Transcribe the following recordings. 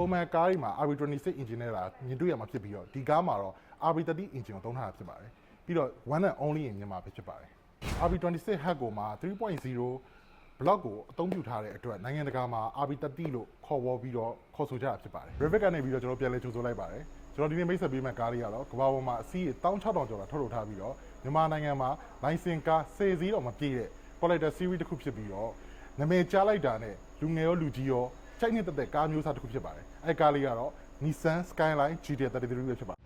ပုံမှန်ကားတွေမှာ RB26 engine နဲ့လာမြင်တွေ့ရမှာဖြစ်ပြီးတော့ဒီကားမှာတော့ RB30 engine ကိုသုံးထားတာဖြစ်ပါတယ်ပြီးတော့ one and only engine မှာဖြစ်ပါတယ် RB26 hatch ကိုမှာ 3.0 block ကိုအသုံးပြုထားတဲ့အတွက်နိုင်ငံတကာမှာ RB30 လို့ခေါ်ဝေါ်ပြီးတော့ခေါ်ဆိုကြတာဖြစ်ပါတယ် Revit ကနေပြီးတော့ကျွန်တော်ပြန်လည်ကြိုဆိုလိုက်ပါတယ်ကျွန်တော်ဒီနေ့မိတ်ဆက်ပေးမဲ့ကားလေးကတော့ကမ္ဘာပေါ်မှာအစီး16,000ကျော်လာထုတ်လုပ်ထားပြီးတော့မြန်မာနိုင်ငံမှာ license ကား10စီးတော့မပြည့်တဲ့ collector series တစ်ခုဖြစ်ပြီးတော့နာမည်ကြားလိုက်တာနဲ့လူငယ်ရောလူကြီးရောစိတ်နဲ့တက်တဲ့ကားမျိုးစားတစ်ခုဖြစ်ပါတယ်အဲကားလေးကတော့ Nissan Skyline GT33 ပဲဖြစ်ပါတယ်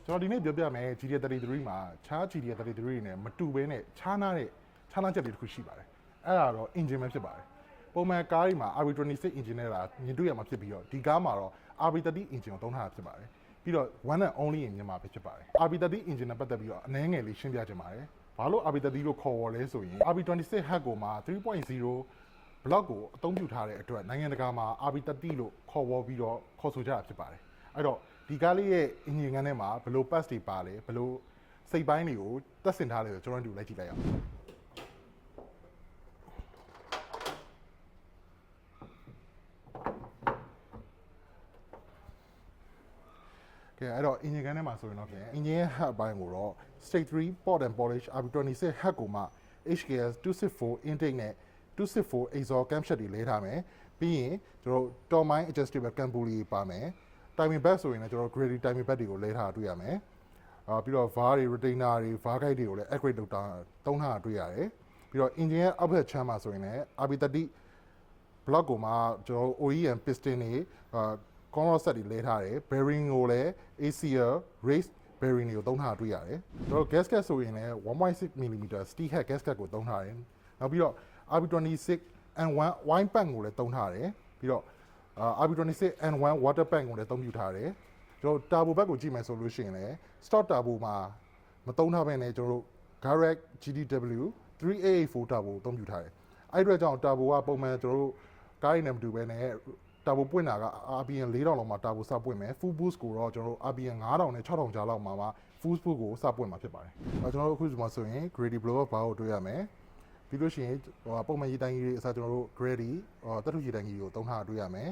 ကျွန်တော်ဒီနေ့ပြောပြမယ် GT33 မှာခြား GT33 တွေနဲ့မတူဘဲနဲ့ခြားနာချက်တွေတစ်ခုရှိပါတယ်အဲ့ဒါတော့ engine ပဲဖြစ်ပါတယ်ပုံမှန်ကားတွေမှာ RB26 engine နဲ့လာမြင်တွေ့ရမှာဖြစ်ပြီးတော့ဒီကားမှာတော့ RB30 engine ကိုသုံးထားတာဖြစ်ပါတယ်ပြီးတော့ one and only engine မှာပဲဖြစ်ပါတယ် RB30 engine နဲ့ပတ်သက်ပြီးတော့အနည်းငယ်လေးရှင်းပြချင်ပါတယ်ဘာလို့ RB30 လို့ခေါ်ဝေါ်လဲဆိုရင် RB26 hatch ကိုမှာ 3.0 block ကိုအသုံးပြုထားတဲ့အတွက်နိုင်ငံတကာမှာ RB30 လို့ခေါ်ဝေါ်ပြီးတော့ခေါ်ဆိုကြတာဖြစ်ပါတယ်အဲ့တော့ဒီကားလေးရဲ့ engine ခန်းထဲမှာဘယ်လို parts တွေပါလဲဘယ်လိုစိတ်ပိုင်းတွေကိုတက်ဆင်ထားလဲဆိုကျွန်တော်တို့လိုက်ကြည့်လိုက်အောင်ကဲအဲ့တော့ engine ခန်းထဲမှာဆိုရင်တော့ဖြင့် engine ရဲ့ head ဘိုင်းကိုတော့ stage 3 pot and polish RB26 head ကိုမှ HKS 264 intake နဲ့264 exhaust camshaft တွေလဲထားမယ်ပြီးရင်ကျွန်တော်တို့ Tormine adjustable cam pulley ပါမယ် timing belt ဆိုရင်လည်းကျွန်တော် grady timing belt တွေကိုလဲထားတာတွေ့ရမယ်ပြီးတော့ var တွေ retainer တွေ var guide တွေကိုလည်း upgrade လုပ်တာသုံးထားတာတွေ့ရတယ်ပြီးတော့ engine ရဲ့ output ချမ်းမှာဆိုရင်လည်း RB30 block ကိုမှကျွန်တော် OEM piston တွေconrod set တွေလဲထားတယ် bearing ကိုလည်း ACL race bearing တွေကိုသုံးထားတာတွေ့ရတယ်ကျွန်တော် gasket ဆိုရင်လည်း 1.6 mm steel head gasket ကိုသုံးထားတယ်နောက်ပြီးတော့ RB26 N1 wine pan ကိုလည်းသုံးထားတယ်ပြီးတော့RB26 N1 water pan ကိုလည်းအသုံးပြုထားတယ်ကျွန်တော် turbo ဘက်ကိုကြည့်မယ်ဆိုလို့ရှိရင်လည်း stock turbo မှာမသုံးထားဘဲနဲ့ကျွန်တော်တို့ Garrett GTW 3884 turbo ကိုအသုံးပြုထားတယ်အဲ့ဒီအတွက်ကြောင့် turbo ကပုံမှန်ကျွန်တော်တို့ကားရည်နဲ့မတူဘဲနဲ့ turbo ပွင့်တာက RPM 4000လောက်မှာ turbo စပွင့်မယ် full boost ကိုတော့ကျွန်တော်တို့ RPM 9000နဲ့6000ကြားလောက်မှာ full boost ကိုစပွင့်မှာဖြစ်ပါတယ်ကျွန်တော်တို့အခုဒီမှာဆိုရင် grady blower bar ကိုတွေ့ရမယ်ပြီးလို့ရှိရင်ပုံမှန်ရေတိုင်ကြီးတွေအစားကျွန်တော်တို့ grady တထုရေတိုင်ကြီးကိုသုံးထားတာတွေ့ရမယ်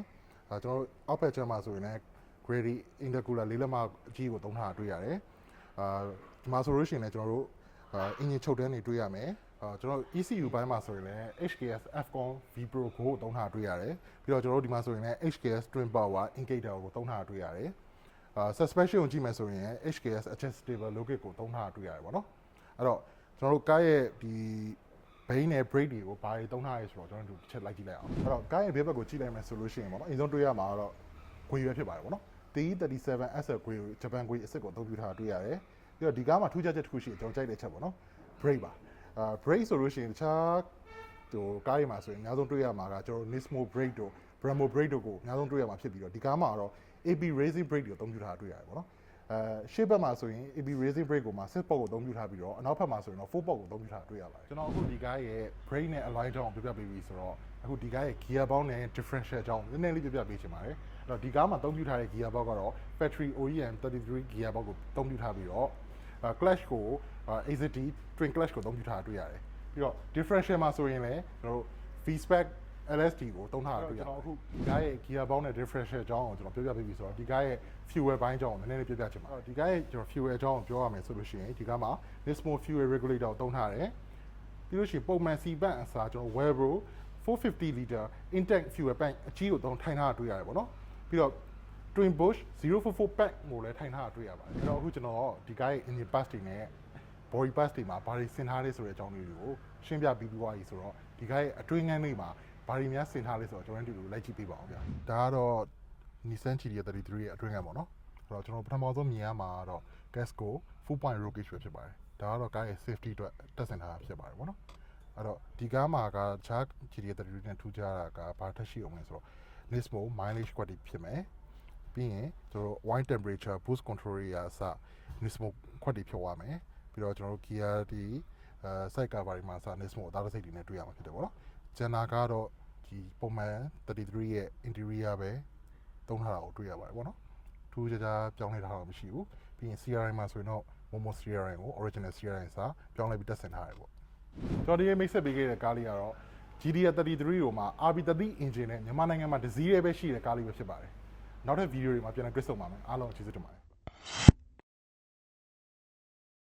ကျွန်တော်တို့အောက်ဖက်ချမ်းမှာဆိုရင်လည်း grady intercooler လေးလက်မအကြီးကိုသုံးထားတာတွေ့ရတယ်ဒီမှာဆိုလို့ရှိရင်လည်းကျွန်တော်တို့အင်ဂျင်ချုပ်တန်းတွေတွေ့ရမယ်ကျွန်တော် ECU ဘိုင်းမှာဆိုရင်လည်း HKS Fcon V Pro Go ကိုသုံးထားတာတွေ့ရတယ်ပြီးတော့ကျွန်တော်တို့ဒီမှာဆိုရင်လည်း HKS Twin Power indicator ကိုသုံးထားတာတွေ့ရတယ်suspension ကိုကြည့်မယ်ဆိုရင် HKS adjustable logic ကိုသုံးထားတာတွေ့ရတယ်ပေါ့နော်အဲ့တော့ကျွန်တော်တို့ကားရဲ့ဒီဘိန်းနဲ့ brake တွေကိုဘာတွေသုံးထားရဲဆိုတော့ကျွန်တော်တို့တစ်ချက်လိုက်ကြည့်လိုက်အောင်အဲ့တော့ကားရဲ့ဘေးဘက်ကိုကြည့်လိုက်မယ်ဆိုလို့ရှိရင်ပေါ့နော်အရင်ဆုံးတွေ့ရမှာကတော့ဂွေရွယ်ဖြစ်ပါတယ်ပေါ့နော် TE37 SL ဂွေကိုဂျပန်ဂွေအစ်စ်ကိုအသုံးပြုထားတာတွေ့ရတယ်ပြီးတော့ဒီကားမှာထူးခြားချက်တစ်ခုရှိတယ်ကျွန်တော်ကြိုက်တဲ့ချက်ပေါ့နော် brake ပါbrake ဆိုလို့ရှိရင်တခြားဟိုကားတွေမှာဆိုရင်အများဆုံးတွေ့ရမှာကကျွန်တော် Nismo brake တို့ Brembo brake တို့ကိုအများဆုံးတွေ့ရမှာဖြစ်ပြီးတော့ဒီကားမှာတော့ AB racing brake ကိုအသုံးပြုထားတာတွေ့ရတယ်ပေါ့နော်ရှေ့ဘက်မှာဆိုရင် AB racing brake ကိုမှာ6 pot ကိုအသုံးပြုထားပြီးတော့အနောက်ဘက်မှာဆိုရင်တော့4 pot ကိုအသုံးပြုထားတာတွေ့ရပါတယ်ကျွန်တော်အခုဒီကားရဲ့ brake နဲ့ align ကြောင်းကိုပြပြပေးပြီဆိုတော့အခုဒီကားရဲ့ gear box နဲ့ differential ကြောင်းနည်းနည်းလေးပြပြပေးချင်ပါတယ်အဲ့တော့ဒီကားမှာအသုံးပြုထားတဲ့ gear box ကတော့ factory OEM 33 gear box ကိုအသုံးပြုထားပြီးတော့clutch ကို AZT twin clutch ကိုအသုံးပြုထားတာတွေ့ရတယ်ပြီးတော့ differential မှာဆိုရင်လည်းကျွန်တော်တို့ V-Spec LSD ကိုသုံးထားတာတွေ့ရတယ်ကျွန်တော်အခုဒီကားရဲ့ gear box နဲ့ differential အကြောင်းကိုကျွန်တော်ပြောပြပေးပြီဆိုတော့ဒီကားရဲ့ fuel ဘိုင်းအကြောင်းကိုနည်းနည်းလေးပြောပြချင်ပါတယ်ဒီကားရဲ့ကျွန်တော် fuel အကြောင်းကိုပြောရမယ်ဆိုလို့ရှိရင်ဒီကားမှာ Nismo fuel regulator ကိုသုံးထားတယ်ပြီးလို့ရှိရင်ပုံမှန် C-Bank အစားကျွန်တော် Webro 450 liter intake fuel tank အကြီးကိုသုံးထိုင်ထားတာတွေ့ရတယ်ပေါ့နော်ပြီးတော့ Twin Bush 044 pack ကိုလည်းထိုင်ထားတာတွေ့ရပါတယ်အဲ့တော့အခုကျွန်တော်ဒီကားရဲ့ engine parts တွေနဲ့ body parts တွေမှာဘာတွေဆင်ထားလဲဆိုတဲ့အကြောင်းလေးတွေကိုရှင်းပြပြီးပြီးသွားပြီဆိုတော့ဒီကားရဲ့အတွင်းငန်းလေးမှာဘာတွေများဆင်ထားလဲဆိုတော့ကျွန်တော်တို့လိုက်ကြည့်ပေးပါအောင်ဗျာဒါကတော့ Nissan GT33 ရဲ့အတွင်းငန်းပေါ့နော်အဲ့တော့ကျွန်တော်ပထမဆုံးမြင်ရမှာကတော့ Gasco 4.0 gauge ပဲဖြစ်ပါတယ်ဒါကတော့ကားရဲ့ safety အတွက်တက်ဆင်ထားတာဖြစ်ပါတယ်ပေါ့နော်အဲ့တော့ဒီကားမှာကခြား GT33 နဲ့ထူးခြားတာကဘာထက်ရှိအောင်လဲဆိုတော့ Nismo mileage ကွက်တွေဖြစ်မယ်ပြီးရင်ကျွန်တော် wine temperature boost control တွေအစ Nismo ခွက်တွေဖြုတ်ရမယ် ပြီးတော့ကျွန်တော်တို့ Kia ဒီsite cover တွေမှာစာ Nismo သားစိတ်တွေနဲ့တွေ့ရမှာဖြစ်တယ်ပေါ့နော်ကျန်တာကတော့ဒီပုံမှန်33ရဲ့ interior ပဲသုံးထားတာကိုတွေ့ရပါတယ်ပေါ့နော်ထူးခြားခြားပြောင်းလဲထားတာမရှိဘူးပြီးရင် CRI မှာဆိုရင်တော့ Momo CRI ကို original CRI စာပြောင်းလဲပြီးတက်ဆင်ထားရတယ်ပေါ့ကျွန်တော်ဒီမိတ်ဆက်ပေးခဲ့တဲ့ကားလေးကတော့ GDR 33ကိုမှာ RB30 engine နဲ့မြန်မာနိုင်ငံမှာတစ်စီးရဲပဲရှိတဲ့ကားလေးပဲဖြစ်ပါတယ်နောက်ထပ်ဗီဒီယိုတွေမှာပြန်လည်တွေ့ဆုံပါမယ်အားလုံးကျေးဇူးတင်ပါတယ်